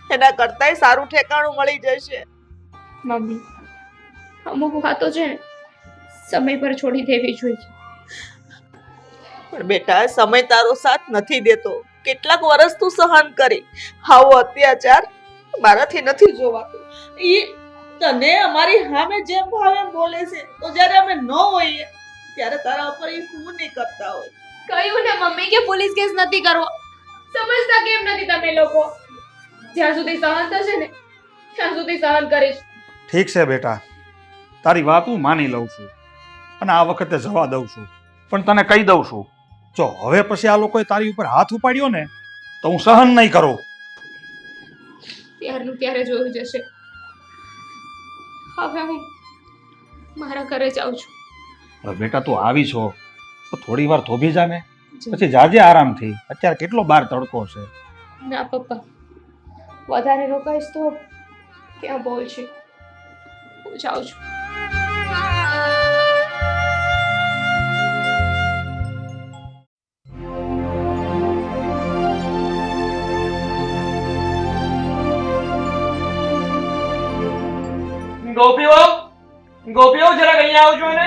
એના કરતાંય સારું ઠેકાણું મળી જશે. મમ્મી, અમુક વાતો છે ને સમય પર છોડી દેવી જોઈએ. પણ બેટા સમય તારો સાથ નથી દેતો. કેટલાક વર્ષ તું સહન કરી, આવો અત્યાચાર મારાથી નથી જોવાતું. ઈ તને અમારી સામે જેમ ભાવે એમ બોલે છે, તો જ્યારે અમે ન હોઈએ ત્યારે તારા ઉપર ઈ હું નહીં કરતા હોય. કહ્યું ને મમ્મી કે પોલીસ કેસ નથી કરવો. સમજતા કેમ નથી તમે લોકો? જ્યાં સુધી સહન થશે ને ત્યાં સુધી સહન કરીશ. ઠીક છે બેટા, તારી વાત હું માની લઉં છું અને આ વખતે જવા દઉં છું. પણ તને કહી દઉં છું, જો હવે પછી આ લોકોએ તારી ઉપર હાથ ઉપાડ્યો ને તો હું સહન નહીં કરું. ત્યારનું ત્યારે જોયું જશે. હવે હું મારા ઘરે જાઉં છું. હવે બેટા તું આવી છો તો થોડી વાર થોભી જા ને, પછી જાજે આરામથી. અત્યારે કેટલો બાર તડકો છે. ના પપ્પા, વધારે રોકાઈશ તો ક્યાં બોલશે. હું જાઉં છું. ગોપીઓ, ગોપીઓ જરાક અહીંયા આવજો ને.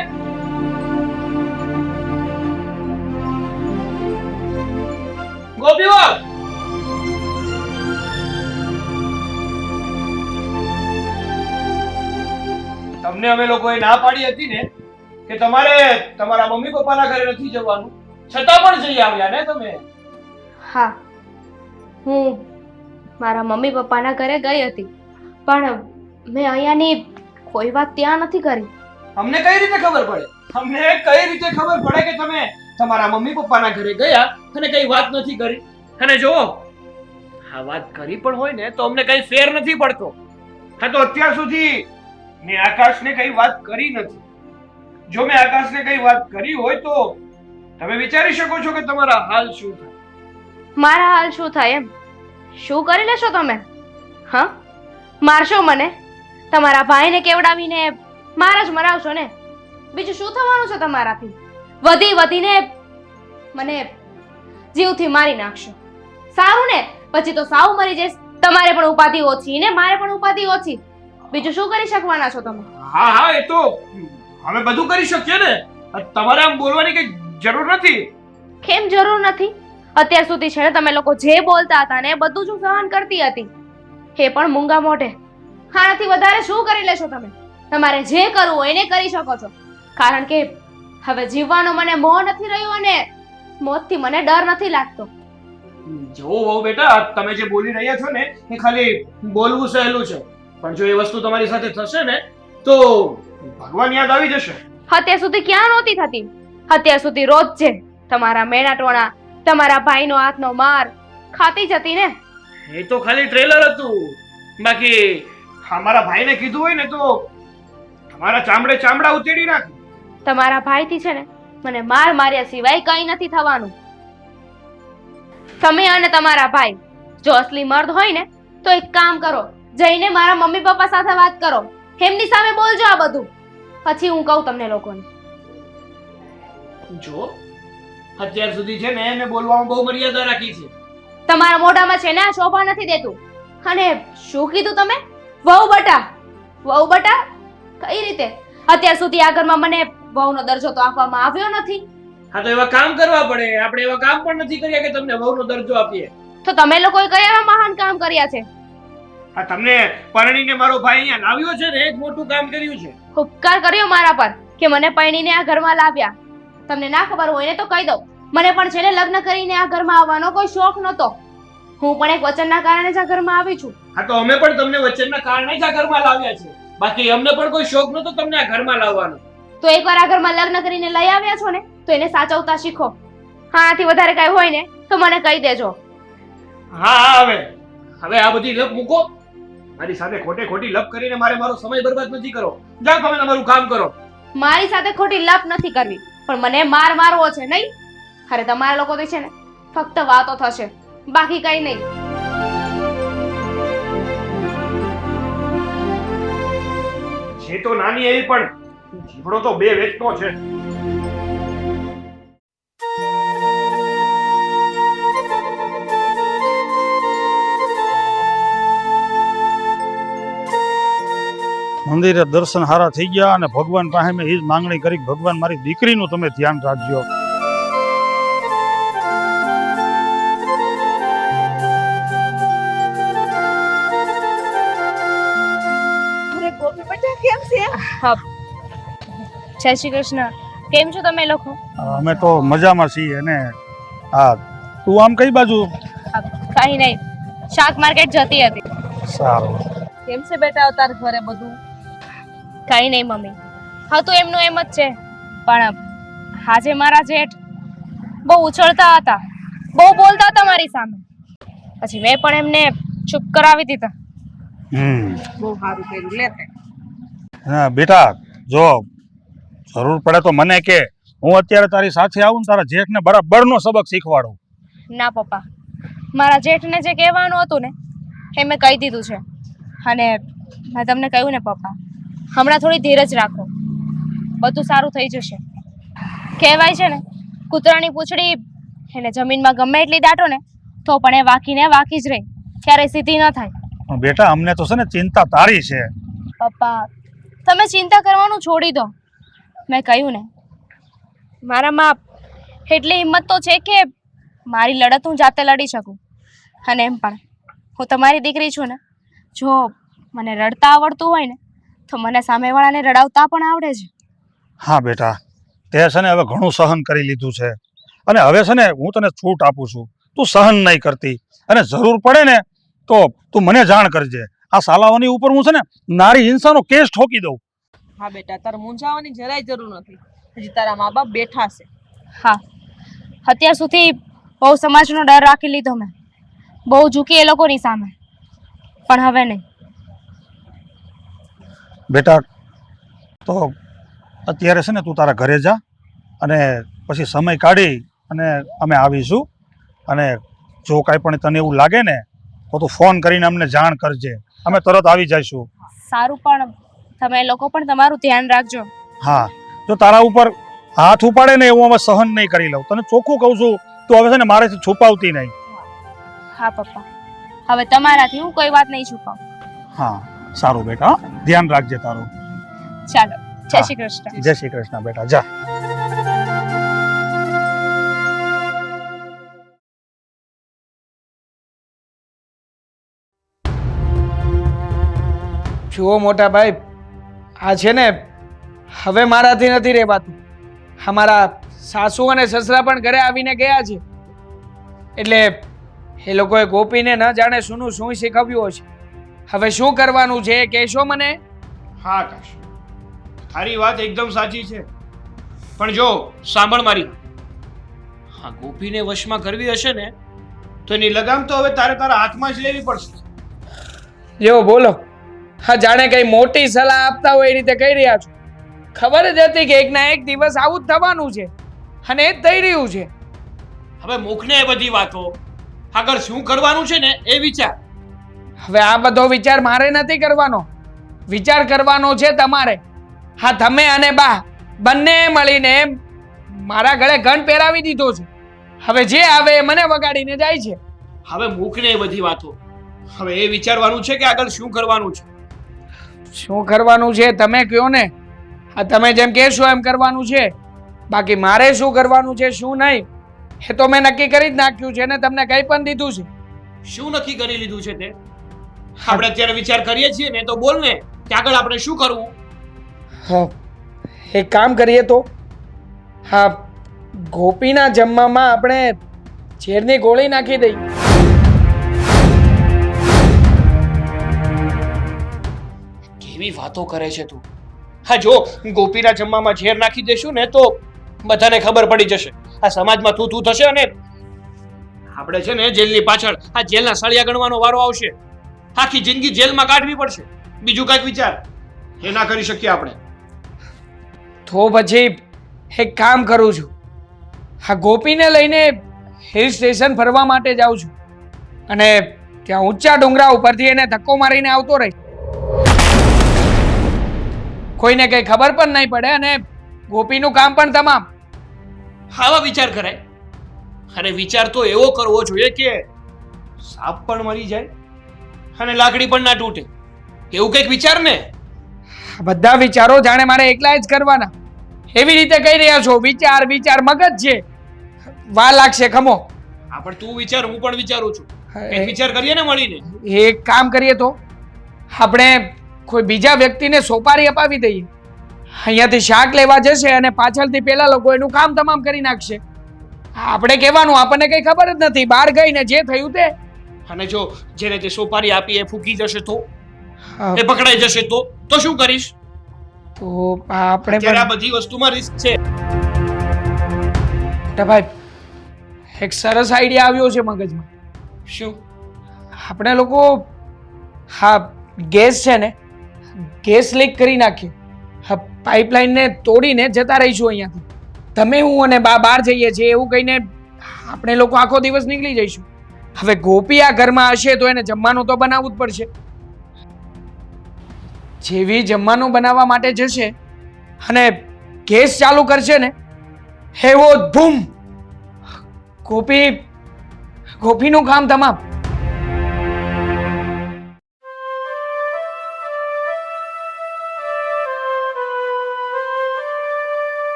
ગોપીઓ, તમને અમે લોકોએ ના પાડી હતી ને કે તમારે તમારા મમ્મી પપ્પાના ઘરે નથી જવાનું, છતાં પણ જઈ આવ્યા ને તમે. હા, હું મારા મમ્મી પપ્પાના ઘરે ગઈ હતી, પણ મેં અહીંયાની કોઈ વાત ત્યાં નથી કરી. અમને કઈ રીતે ખબર પડે? અમને કઈ રીતે ખબર પડે કે તમે તમારા મમ્મી પપ્પાના ઘરે ગયા અને કઈ વાત નથી કરી? અને જો આ વાત કરી પણ હોય ને તો અમને કઈ ફેર નથી પડતો. હા તો અત્યાર સુધી મેં આકાશને કઈ વાત કરી નથી. જો મેં આકાશને કઈ વાત કરી હોય તો તમે વિચારી શકો છો કે તમારા હાલ શું થાય. મારા હાલ શું થાય એમ? શું કરી લેશો તમે? હા, મારશો મને? તમારા ભાઈને કેવડાવીને માર જ મરાવશો ને? બીજું શું થવાનું છે તમારાથી? વધી વધીને મને જીવથી મારી નાખશો. સારું ને, પછી તો સાવ મરી જઈશ. તમારે પણ ઉપાધિ ઓછી ને મારે પણ ઉપાધિ ઓછી. બીજું શું કરી શકવાના છો તમે? હા હા, એ તો અમે બધું કરી શકીએ ને. તમારે આમ બોલવાની કઈ જરૂર નથી. કેમ જરૂર નથી? અત્યાર સુધી છે ને તમે લોકો જે બોલતા હતા ને એ બધું જ હું સહન કરતી હતી, એ પણ મૂંગા મોઢે. આનાથી વધારે શું કરી લેશો તમે? તમારે જે કરવું હોય એને કરી શકો છો, કારણ કે હવે જીવવાનો મને મોહ નથી રહ્યો અને મોતથી મને ડર નથી લાગતો. જો વહુ બેટા તમે જે બોલી રહ્યા છો ને એ ખાલી બોલવું સહેલું છે, પણ જો એ વસ્તુ તમારી સાથે થશે ને તો ભગવાન યાદ આવી જશે. અત્યાર સુધી ક્યાં નહોતી થતી? અત્યાર સુધી રોજ છે તમારા મેણા ટોણા, તમારા ભાઈનો હાથનો માર ખાતી જતી ને. એ તો ખાલી ટ્રેલર હતું, બાકી અમારા ભાઈને કીધું હોય ને તો તમારા ચામડે ચામડા ઉતેડી નાખે. તમારા ભાઈથી છે ને મને માર માર્યા સિવાય કંઈ નથી થવાનું. તમે અને તમારા ભાઈ જો અસલી મર્દ હોય ને તો એક કામ કરો, જઈને મારા મમ્મી પપ્પા સાથે વાત કરો, એમની સામે બોલજો આ બધું, પછી હું કહું તમને લોકોને. જો અત્યાર સુધી છે ને મેં બોલવામાં બહુ મર્યાદા રાખી છે. તમારા મોઢામાં છે ને આ શોભા નથી દેતું. અને શું કીધું તમે? વહુ બટા? વહુ બટા કઈ રીતે? અત્યાર સુધી આ ઘરમાં મને વહુનો દરજ્જો તો આપવામાં આવ્યો નથી. હા તો એવા કામ કરવા પડે. આપણે એવા કામ પણ નથી કર્યા કે તમને વહુનો દરજ્જો આપીએ. તો તમે લોકોએ કયા એવા મહાન કામ કર્યા છે? આ તમને પરણીને મારો ભાઈ અહીંયા લાવ્યો છે ને એ જ મોટું કામ કર્યું છે. ઉપકાર કર્યો મારા પર કે મને પરણીને આ ઘરમાં લાવ્યા. તમને ના ખબર હોય ને તો કહી દઉં, મને પણ છે ને લગ્ન કરીને આ ઘરમાં આવવાનો કોઈ શોખ નહોતો. હું પણ એક વચનના કારણે જ આ ઘરમાં આવી છું. હા તો અમે પણ તમને વચનના કારણે જ આ ઘરમાં લાવ્યા છે, બાકી અમને પણ કોઈ શોખ નહોતો તમને આ ઘરમાં લાવવાનો. તો એકવાર આ ઘરમાં લગ્ન કરીને લઈ આવ્યા છો ને તો એને સાચવતા શીખો. હા આથી વધારે કઈ હોય ને તો મને કહી દેજો. હા હા હવે આ બધી લપ મૂકો. મારી સાથે ખોટે ખોટી લપ કરીને મારો સમય બરબાદ નથી કરો. જાઓ તમે તમારું કામ કરો. મારી સાથે ખોટી લપ નથી કરવી, પણ મને માર મારવો છે નહીં. અરે તમારા લોકો છે ને ફક્ત વાતો થશે, બાકી કઈ નહીં. છે તો નાની એવી પણ જીવડો તો બે વેચનો છે. મંદિરે દર્શન હારા થઈ ગયા અને ભગવાન પાસે મેં એ જ માંગણી કરી કે ભગવાન મારી દીકરીનું તમે ધ્યાન રાખજો. અરે ગોપી બેટા કેમ છે? જય શ્રી કૃષ્ણ. કેમ છો તમે લોકો? અમે તો મજામાં છીએ ને. હા તું આમ કઈ બાજુ? કઈ નહીં, શાક માર્કેટ જતી હતી. સારું. કેમ છે બેટા તાર ઘરે બધું? કઈ નહીં મમ્મી, હા તો એમનું એમ જ છે, પણ આજે મારા જેઠ બહુ ઉછળતા હતા, બહુ બોલતા હતા મારી સામે, પછી મેં પણ એમને ચૂપ કરાવી દીધા. બહુ સારું કર્યું લે તે. હા બેટા જો જરૂર પડે તો મને કે, હું અત્યારે તારી સાથે આવું ને તારા જેઠને બરાબરનો સબક શીખવાડું. ના પપ્પા, મારા જેઠને જે કહેવાનું હતું ને એ મેં કહી દીધું છે. અને મેં તમને કહ્યું ને પપ્પા, હમણાં થોડી ધીરજ રાખો, બધું સારું થઈ જશે. કહેવાય છે ને કૂતરાની પૂંછડી એને જમીનમાં ગમે એટલી દાટો ને તો પણ એ વાકી જ રહે, ક્યારેય સીધી ન થાય. પણ બેટા અમને તો છે ને ચિંતા તારી છે. પપ્પા તમે ચિંતા કરવાનું છોડી દો. મેં કહ્યું ને મારામાં એટલી હિંમત તો છે કે મારી લડત હું જાતે લડી શકું. અને એમ પણ હું તમારી દીકરી છું ને, જો મને રડતા આવડતું હોય ને તો મને સામેવાળાને રડાવતા પણ આવડે છે. હા બેટા તે છે ને હવે ઘણું સહન કરી લીધું છે, અને હવે છે ને હું તને છૂટ આપું છું. તું સહન નહીં કરતી, અને જરૂર પડે ને તો તું મને જાણ કરજે. આ સાલાઓની ઉપર હું છે ને નારી હિંસાનો કેસ ઠોકી દઉં. હા બેટા તારે મૂંઝાવાની જરાય જરૂર નથી, હજી તારા મા બાપ બેઠા છે. હા અત્યાર સુધી બહુ સમાજનો ડર રાખી લીધો મેં, બહુ ઝૂકી એ લોકોની સામે, પણ હવે નહીં. બેટા તો અત્યારે છે ને તું તારા ઘરે જા, અને પછી સમય કાઢી અને અમે આવીશું. અને જો કાંઈ પણ તને એવું લાગે ને તો તું ફોન કરીને અમને જાણ કરજે, અમે તરત આવી જઈશું. સારું, પણ તમે લોકો પણ તમારું ધ્યાન રાખજો. હા જો તારા ઉપર હાથ ઉપાડે ને એવું અમે સહન નહીં કરી લઉં, તને ચોખ્ખું કહું છું. તું હવે છે ને મારેથી છુપાવતી નહીં. હા પપ્પા, હવે તમારાથી હું કોઈ વાત નહીં છુપાવું. હા સારું બેટા, ધ્યાન રાખજે તારું. ચાલો, જય શ્રી કૃષ્ણ. જય શ્રી કૃષ્ણ બેટા, જા. જુઓ મોટા ભાઈ, આ છે ને હવે મારાથી નથી રહેવાતું. અમારા સાસુ અને સસરા પણ ઘરે આવીને ગયા છે, એટલે એ લોકોએ ગોપીને ન જાણે શું શીખવ્યું હશે. હવે શું કરવાનું છે એ કહેશો મને? હા આકાશ, તારી વાત એકદમ સાચી છે, પણ જો સાંભળ મારી વાત. હા, ગોપીને વશમાં કરવી હશે ને તો એની લગામ તો હવે તારા હાથમાં જ લેવી પડશે. જો બોલો, હા જાણે કઈ મોટી સલાહ આપતા હોય એ રીતે કહી રહ્યા છો. ખબર જ હતી કે એક ના એક દિવસ આવું જ થવાનું છે અને એ જ થઈ રહ્યું છે. હવે મૂકને એ બધી વાતો, આગળ શું કરવાનું છે ને એ વિચાર. હવે આ બધો વિચાર મારે નથી કરવાનો, વિચાર કરવાનો છે તમારે. હા, તમે અને બા બંને મળીને મારા ગળે ઘણ પહેરાવી દીધો છે. હવે જે આવે એ મને વગાડીને જાય છે. હવે મૂકને એ બધી વાતો, હવે એ વિચારવાનું છે કે આગળ શું કરવાનું છે. શું કરવાનું છે તમે કહો ને. આ તમે જેમ કહેશો એમ કરવાનું છે, બાકી મારે શું કરવાનું છે શું નહીં એ તો મેં નક્કી કરી જ નાખ્યું છે ને તમને કહી પણ દીધું છે. શું નક્કી કરી લીધું છે તે? આપણે અત્યારે વિચાર કરીએ છીએ ને તો બોલ ને કે આગળ આપણે શું કરવું. હા, એક કામ કરીએ તો. હા, ગોપીના જમવામાં આપણે ઝેરની ગોળી નાખી દઈએ. કેવી વાતો કરે છે તું? હા, જો ગોપીના જમવામાં ઝેર નાખી દેશું ને તો બધાને ખબર પડી જશે, આ સમાજમાં તું થશે અને આપણે છે ને જેલની પાછળ આ જેલના સળિયા ગણવાનો વારો આવશે. આખી જિંદગી જેલમાં કાઢવી પડશે. બીજું કઈક વિચાર એ ના કરી શકીએ આપણે. તો પછી એક કામ કરું છું, હા ગોપીને લઈને હિલ સ્ટેશન ફરવા માટે જાઉં છું અને ત્યાં ઊંચા ડુંગરા ઉપરથી એને ધક્કો મારીને આવતો રહી. કોઈને કઈ ખબર પણ નહીં પડે અને ગોપીનું કામ પણ તમામ. આવા વિચાર કરાય? અને વિચાર તો એવો કરવો જોઈએ કે સાપ પણ મરી જાય અને લાકડી પણ ના તૂટે, એવું કઈક વિચાર ને. આ બધા વિચારો જાણે મારે એકલા જ કરવાના એવી રીતે કહી રહ્યા છો. વિચાર વિચાર મગજ છે, વાર લાગશે ખમો. હા, પણ તું વિચાર, હું પણ વિચારું છું. એક વિચાર કરીએ ને મળીને. એક કામ કરીએ તો આપણે કોઈ બીજા વ્યક્તિને સોપારી અપાવી દઈએ. અહીંયાથી શાક લેવા જશે અને પાછળથી પેલા લોકો એનું કામ તમામ કરી નાખશે. આપણે કહેવાનું આપણને કઈ ખબર જ નથી, બહાર ગઈને જે થયું તે. અને જો જેને તે સોપારી આપી એ ફૂકી જશે તો, એ પકડાઈ જશે તો શું કરીશ? તો આપણે અત્યારે આ બધી વસ્તુમાં રિસ્ક છે. ભાઈ એક સરસ આઈડિયા આવ્યો છે મગજમાં. શું? આપણે લોકો હા ગેસ છે ને, ગેસ લીક કરી નાખીએ. હા, પાઇપલાઇનને તોડીને જતા રહીશું અહીંયાથી. તમે હું અને બા બહાર જઈએ છીએ એવું કહીને આપણે લોકો આખો દિવસ નીકળી જઈશું. હવે ગોપી આ ઘરમાં હશે તો એને જમવાનું તો બનાવવું જ પડશે. જેવી જમવાનું બનાવવા માટે જશે અને ગેસ ચાલુ કરશે ને એવો ધૂમ, ગોપીનું કામ તમામ.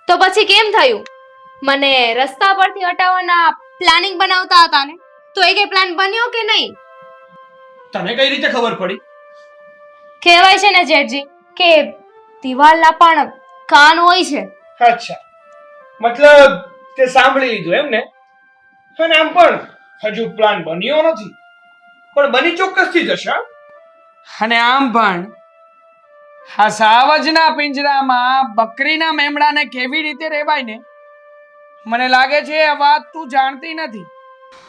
તો પછી કેમ થયું? મને રસ્તા પરથી હટાવવાના પ્લાનિંગ બનાવતા હતા ને, તો એ કઈ પ્લાન બન્યો કે નહીં? તને કઈ રીતે ખબર પડી? કહેવાય છે ને જેઠજી કે દિવાલના પણ કાન હોય છે. અચ્છા, મતલબ તે સાંભળી લીધું એમ ને? અને આમ પણ હજુ પ્લાન બન્યો નથી, પણ બની ચોક્કસથી જશે. અને આમ પણ આ સાવજના પિંજરામાં બકરીના મેમડાને કેવી રીતે રહેવાય ને, મને લાગે છે આ વાત તું જાણતી નથી.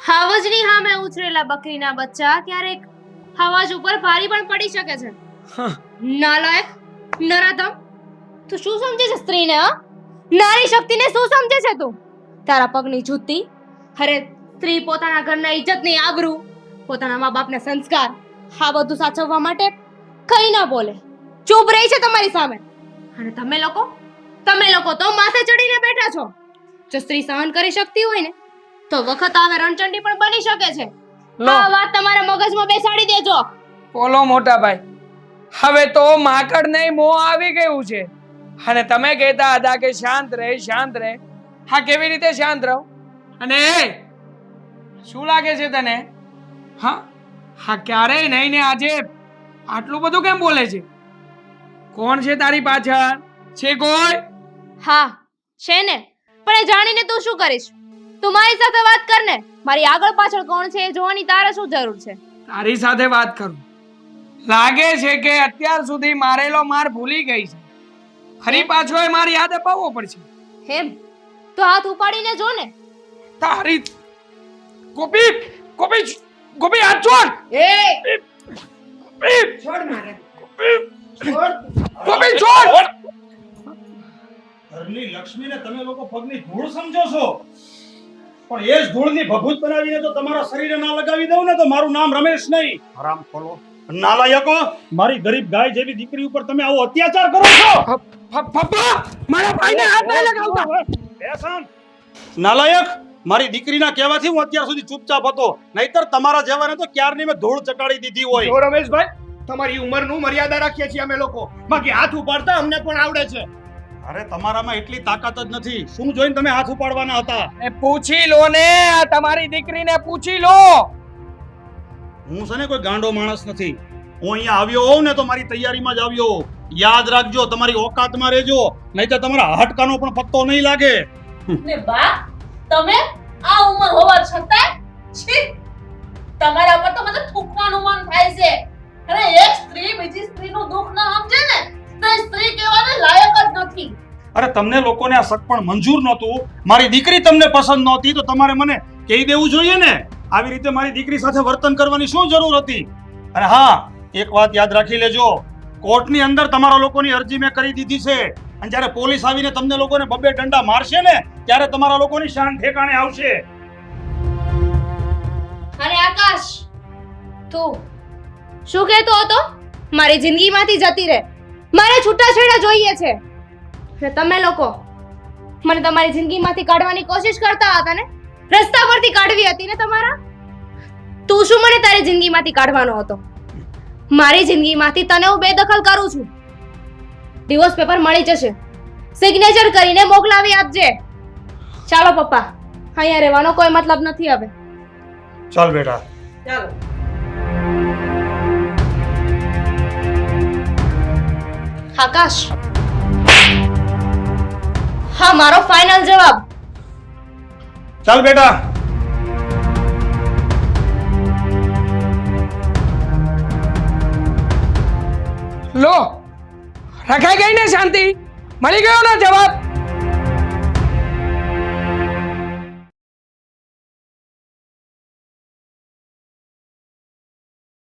હાવજની સામે ઉછરેલા બકરીના બચ્ચા ક્યારેક હવાજ ઉપર ભારી પણ પડી શકે છે. નાલાયક, નરાધમ, તું શું સમજે છે સ્ત્રીને? નારી શક્તિને શું સમજે છે તું? તારા પગની જૂતી. અરે સ્ત્રી પોતાના ઘરના ઇજ્જતની આબરૂ, પોતાના મા બાપના સંસ્કાર, આ બધું સાચવવા માટે કઈ ના બોલે, ચૂપ રહી છે તમારી સામે. અને તમે લોકો તો માથે ચડીને બેઠા છો. જો સ્ત્રી સહન કરી શકતી હોય ને તો વખત આવે રણચંડી પણ બની શકે છે. આ વાત તમારા મગજમાં બેસાડી દેજો. બોલો મોટા ભાઈ, હવે તો માકડ નહીં મોં આવી ગયું છે. અને તમે કહેતા હતા કે શાંત રહે, શાંત રહે. હા, કેવી રીતે શાંત રહું? અને શું લાગે છે તને? હા, ક્યારેય નહીં ને આજે આટલું બધું કેમ બોલે છે? કોણ છે તારી પાછળ? છે કોઈ? હા છે ને, પણ એ જાણીને તું શું કરીશ? તું મારી સાથે વાત કર ને. મારી આગળ પાછળ કોણ છે એ જોવાની તારે શું જરૂર છે? તારી સાથે વાત કરું. લાગે છે કે અત્યાર સુધી મારેલો માર ભૂલી ગઈ છે. ફરી પાછો એ મારી યાદ અપાવવો પડશે. હેમ, તો હાથ ઉપાડીને જો ને. તારી ગોપી ગોપી ગોપી હાથ છોડ. એ ગોપી છોડ મારે ગોપી છોડ ગોપી છોડ. ઘરની લક્ષ્મીને તમે લોકો પગની ધૂળ સમજો છો, પણ એ જ ધૂળની ભભૂત બનાવીને તો તમારા શરીરે ના લગાવી દઉં ને તો મારું નામ રમેશ નહીં. હરામ ખોલો નાલાયકો! મારી ગરીબ ગાય જેવી દીકરી ઉપર તમે આવો અત્યાચાર કરો છો. પપ્પા મારા ભાઈને હાથ નહીં લગાવતા. બેસાન નાલાયક! મારી દીકરીના કહેવાથી હું અત્યાર સુધી ચૂપચાપ હતો, નહીતર તમારા જેવાને તો ક્યારની મેં ધૂળ ચટાડી દીધી હોય. જો રમેશભાઈ, તમારી ઉંમરનું મર્યાદા રાખીએ છીએ અમે લોકો, બાકી હાથ ઉપાડતા અમને પણ આવડે છે. અરે તમારામાં એટલી તાકાત જ નથી. શું જોઈને તમે હાથ ઉપાડવાના હતા? એ પૂછી લો ને, આ તમારી દીકરીને પૂછી લો. હું છે ને કોઈ ગાંડો માણસ નથી. હું અહીંયા આવ્યો હોઉં ને તો મારી તૈયારીમાં જ આવ્યો હોઉં. યાદ રાખજો, તમારી ઓકાતમાં રહેજો, નહીતર તમારા હટકાનો પણ પત્તો નહીં લાગે. ને બા, તમે આ ઉંમર હોવા છતાં છી, તમારા પર તો મને થૂકવાનું મન થાય છે. અરે એક સ્ત્રી બીજી સ્ત્રીનું દુઃખ ન સમજે ને તો એ સ્ત્રી કહેવાને લાયક જ નથી. અરે તમને લોકોને આ શક પણ મંજૂર નહોતું, મારી દીકરી તમને પસંદ નહોતી, તો તમારે મને કહી દેવું જોઈએ ને. આવી રીતે મારી દીકરી સાથે વર્તન કરવાની શું જરૂર હતી? અને હા, એક વાત યાદ રાખી લેજો, કોર્ટની અંદર તમારા લોકોની અરજી મેં કરી દીધી છે, અને જ્યારે પોલીસ આવીને તમને લોકોને બબ્બે ડંડા મારશે ને ત્યારે તમારા લોકોની શાન ઠેકાણે આવશે. અને આકાશ, તું શું કહેતો હતો? મારી જિંદગીમાંથી જતી રહે, મારે છૂટાછેડા જોઈએ છે. ને તમે લોકો મને તમારી જિંદગીમાંથી કાઢવાની કોશિશ કરતા હતા ને, રસ્તા પરથી કાઢવી હતી ને તમારા. તું શું મને તારી જિંદગીમાંથી કાઢવાનો હતો? મારી જિંદગીમાંથી તને હું બેદખલ કરું છું. ડિવોર્સ પેપર મળી જશે, સિગ્નેચર કરીને મોકલાવી આપજે. ચાલો પપ્પા, અહીંયા રહેવાનો કોઈ મતલબ નથી હવે. ચાલ બેટા. ચાલો. આકાશ, હા મારો ફાઇનલ જવાબ. ચાલ બેટા. લો, રખાઈ ગઈ ને શાંતિ? મળી ગયો ને જવાબ?